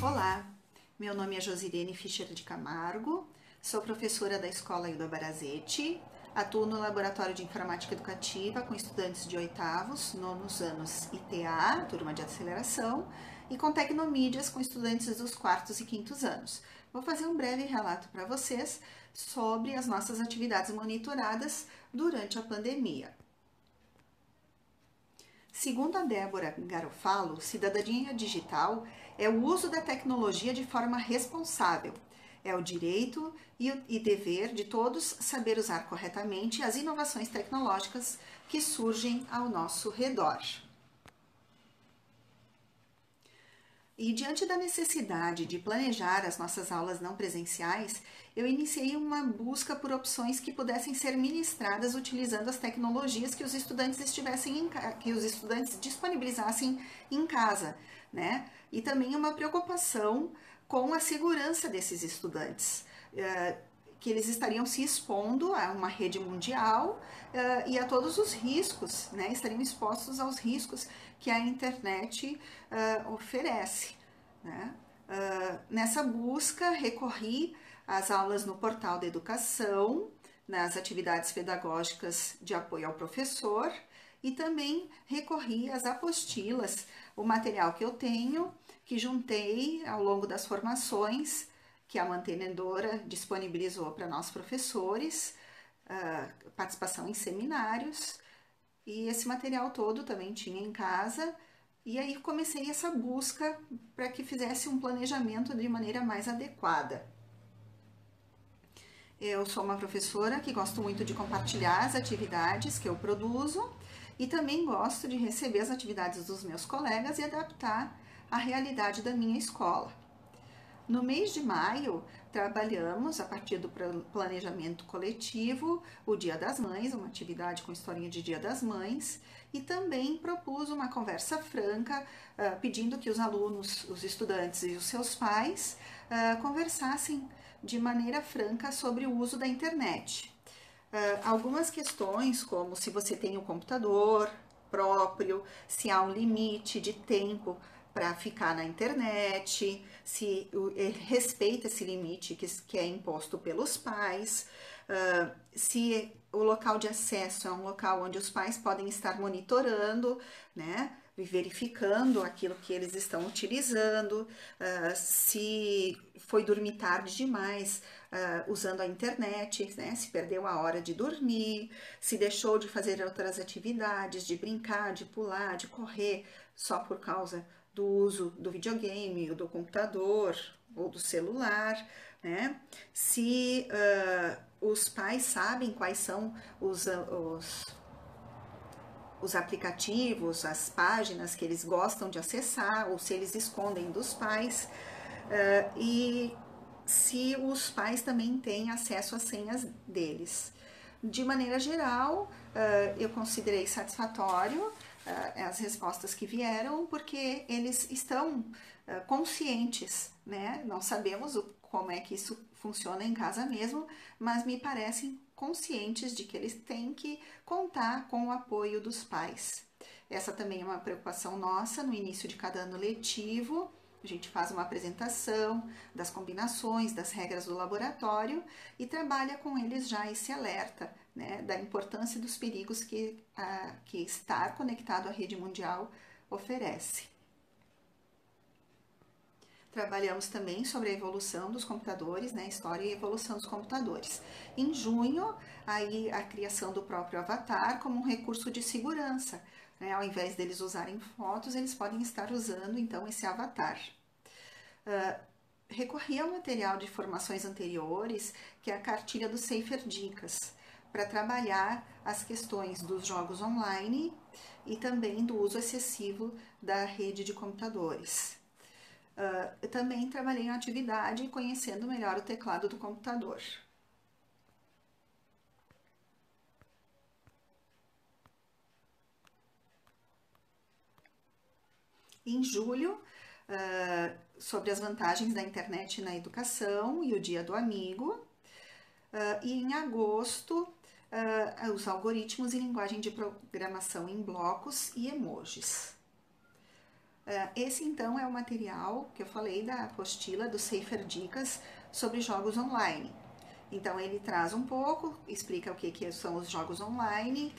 Olá, meu nome é Josirene Fischer de Camargo, sou professora da Escola Hilda Barazete, atuo no Laboratório de Informática Educativa com estudantes de oitavos, nonos anos ITA, turma de aceleração, e com Tecnomídias com estudantes dos quartos e quintos anos. Vou fazer um breve relato para vocês sobre as nossas atividades monitoradas durante a pandemia. Segundo a Débora Garofalo, cidadania digital é o uso da tecnologia de forma responsável. É o direito e dever de todos saber usar corretamente as inovações tecnológicas que surgem ao nosso redor. E diante da necessidade de planejar as nossas aulas não presenciais, eu iniciei uma busca por opções que pudessem ser ministradas utilizando as tecnologias que os estudantes que os estudantes disponibilizassem em casa, né? E também uma preocupação com a segurança desses estudantes. Que eles estariam se expondo a uma rede mundial e a todos os riscos, né? Estariam expostos aos riscos que a internet oferece. Né? Nessa busca, recorri às aulas no portal da educação, nas atividades pedagógicas de apoio ao professor e também recorri às apostilas, o material que eu tenho, que juntei ao longo das formações que a mantenedora disponibilizou para nós professores, participação em seminários, e esse material todo também tinha em casa, e aí comecei essa busca para que fizesse um planejamento de maneira mais adequada. Eu sou uma professora que gosto muito de compartilhar as atividades que eu produzo e também gosto de receber as atividades dos meus colegas e adaptar à realidade da minha escola. No mês de maio, trabalhamos, a partir do planejamento coletivo, o Dia das Mães, uma atividade com historinha de Dia das Mães, e também propus uma conversa franca, pedindo que os alunos, os estudantes e os seus pais conversassem de maneira franca sobre o uso da internet. Algumas questões, como se você tem um computador próprio, se há um limite de tempo para ficar na internet, se respeita esse limite que é imposto pelos pais, se o local de acesso é um local onde os pais podem estar monitorando, né, verificando aquilo que eles estão utilizando, se foi dormir tarde demais usando a internet, né, se perdeu a hora de dormir, se deixou de fazer outras atividades, de brincar, de pular, de correr, só por causa do uso do videogame, ou do computador, ou do celular, né? Se os pais sabem quais são os aplicativos, as páginas que eles gostam de acessar, ou se eles escondem dos pais, e se os pais também têm acesso às senhas deles. De maneira geral, eu considerei satisfatório as respostas que vieram, porque eles estão conscientes, né? Não sabemos como é que isso funciona em casa mesmo, mas me parecem conscientes de que eles têm que contar com o apoio dos pais. Essa também é uma preocupação nossa no início de cada ano letivo. A gente faz uma apresentação das combinações, das regras do laboratório e trabalha com eles já esse alerta, né, da importância dos perigos que estar conectado à rede mundial oferece. Trabalhamos também sobre a evolução dos computadores, né, história e evolução dos computadores. Em junho, aí a criação do próprio avatar como um recurso de segurança, né, ao invés deles usarem fotos, eles podem estar usando então esse avatar. Recorri ao material de formações anteriores, que é a cartilha do Safer Dicas, para trabalhar as questões dos jogos online e também do uso excessivo da rede de computadores. Eu também trabalhei em atividade conhecendo melhor o teclado do computador. Em julho, sobre as vantagens da internet na educação e o Dia do Amigo. E em agosto, os algoritmos em linguagem de programação em blocos e emojis. Esse então é o material que eu falei da apostila do Safer Dicas sobre jogos online. Então ele traz um pouco, explica o que são os jogos online,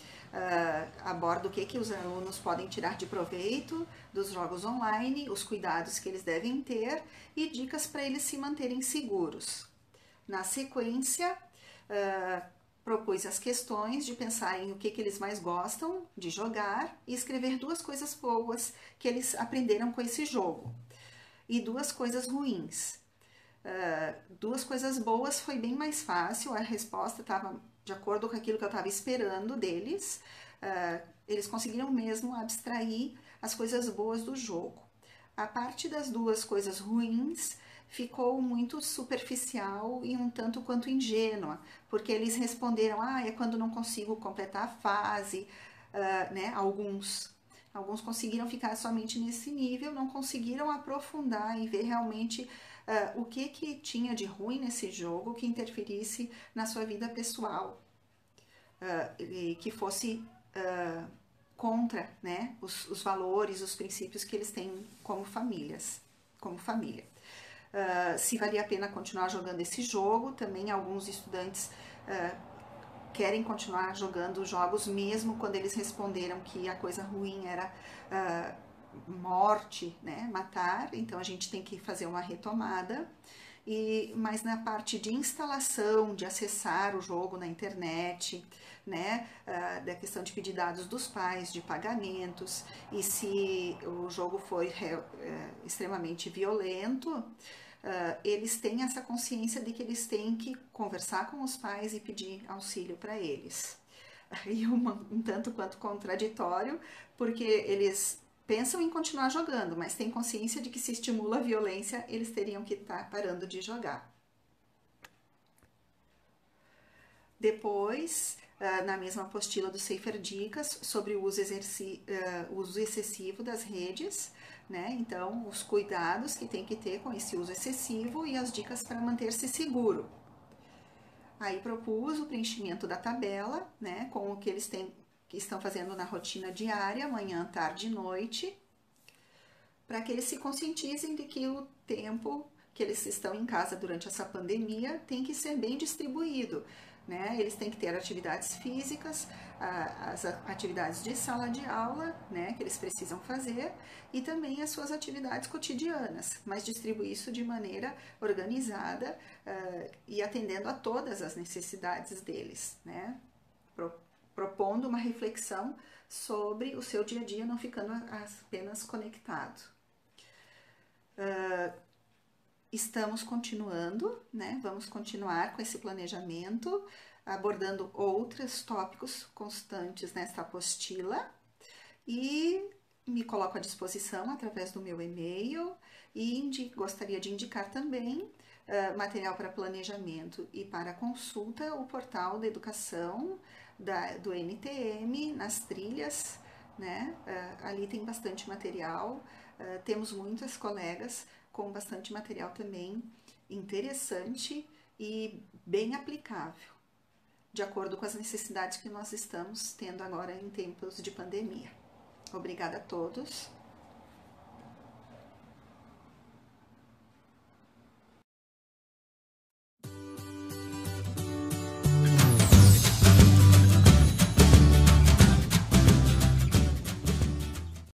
aborda o que os alunos podem tirar de proveito dos jogos online, os cuidados que eles devem ter e dicas para eles se manterem seguros. Na sequência, propus as questões de pensar em o que eles mais gostam de jogar e escrever 2 coisas boas que eles aprenderam com esse jogo e 2 coisas ruins. 2 coisas boas foi bem mais fácil, a resposta estava de acordo com aquilo que eu estava esperando deles. Eles conseguiram mesmo abstrair as coisas boas do jogo. A parte das 2 coisas ruins ficou muito superficial e um tanto quanto ingênua, porque eles responderam, é quando não consigo completar a fase, né? Alguns conseguiram ficar somente nesse nível, não conseguiram aprofundar e ver realmente o que tinha de ruim nesse jogo que interferisse na sua vida pessoal, e que fosse contra, né, os valores, os princípios que eles têm como famílias, como família. Se valia a pena continuar jogando esse jogo, também alguns estudantes querem continuar jogando jogos mesmo quando eles responderam que a coisa ruim era morte, né, matar, então a gente tem que fazer uma retomada. Mas na parte de instalação, de acessar o jogo na internet, né, da questão de pedir dados dos pais, de pagamentos, e se o jogo foi extremamente violento, eles têm essa consciência de que eles têm que conversar com os pais e pedir auxílio para eles. E um tanto quanto contraditório, porque eles pensam em continuar jogando, mas têm consciência de que se estimula a violência, eles teriam que estar parando de jogar. Depois, na mesma apostila do Safer Dicas, sobre o uso excessivo das redes, né? Então, os cuidados que tem que ter com esse uso excessivo e as dicas para manter-se seguro. Aí propus o preenchimento da tabela, né, com o que eles que estão fazendo na rotina diária, manhã, tarde e noite, para que eles se conscientizem de que o tempo que eles estão em casa durante essa pandemia tem que ser bem distribuído, né? Eles têm que ter atividades físicas, as atividades de sala de aula, né, que eles precisam fazer, e também as suas atividades cotidianas, mas distribuir isso de maneira organizada e atendendo a todas as necessidades deles, né? Propondo uma reflexão sobre o seu dia a dia, não ficando apenas conectado. Estamos continuando, né? Vamos continuar com esse planejamento, abordando outros tópicos constantes nesta apostila e me coloco à disposição através do meu e-mail e gostaria de indicar também material para planejamento e para consulta, o portal da educação do NTM, nas trilhas, né? Ali tem bastante material, temos muitas colegas com bastante material também interessante e bem aplicável, de acordo com as necessidades que nós estamos tendo agora em tempos de pandemia. Obrigada a todos.